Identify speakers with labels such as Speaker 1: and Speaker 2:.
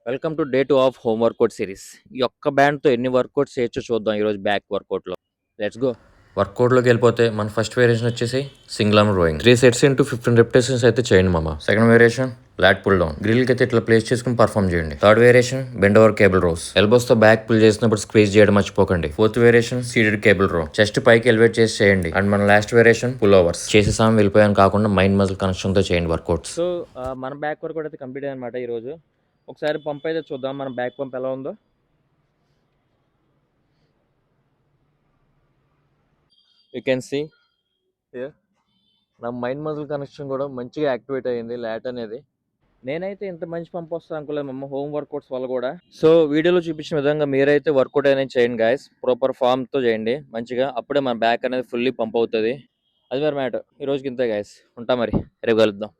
Speaker 1: Welcome to day 2 of home workout series. ఈ ఒక్క బ్యాండ్తో ఎన్ని వర్కౌట్స్ చేయొచ్చో చూద్దాం ఈరోజు బ్యాక్ వర్కౌట్లో. Let's go. వర్కౌట్లోకి వెళ్ళిపోతే మన ఫస్ట్ వేరియేషన్ వచ్చేసి single arm rowing 3 sets into 15 reputations అయితే చేయండి మామ. Second variation lat pull down, గ్రిల్కి అయితే ఇట్లా ప్లేస్ చేసుకుని పర్ఫామ్ చేయండి. Third variation bend over cable rows, elbows తో బ్యాక్ పుల్ చేసినప్పుడు స్క్వీజ్ చేయడం మర్చిపోకండి. Fourth variation seated cable row, chest పైకి ఎలివేట్ చేసి చేయండి. అండ్ మన లాస్ట్ వేరియేషన్ పుల్ ఓవర్స్. చేసేసాం వెళ్ళిపోయాను కాకుండా మైండ్ మజిల్ కనెక్షన్ తో చేయండి వర్కౌట్స్. సో మన బ్యాక్ వర్కౌట్ అయితే కంప్లీట్ అనమాట ఈ రోజు. ఒకసారి పంప్ అయితే చూద్దాం మన బ్యాక్ పంప్ ఎలా ఉందో. యూ కెన్ సీ నా మైండ్ మజిల్ కనెక్షన్ కూడా మంచిగా యాక్టివేట్ అయ్యింది లాట్ అనేది. నేనైతే ఇంత మంచి పంప్ వస్తుంది అనుకోలేదు మమ్మ హోమ్ వర్కౌట్స్ వల్ల కూడా. సో వీడియోలో చూపించిన విధంగా మీరైతే వర్కౌట్ అనేది చేయండి గాయస్, ప్రాపర్ ఫామ్తో చేయండి మంచిగా, అప్పుడే మన బ్యాక్ అనేది ఫుల్లీ పంప్ అవుతుంది. అది మరి మ్యాటర్ ఈ రోజుకి ఇంతే గాయస్, ఉంటా మరి, రేపు కలుద్దాం.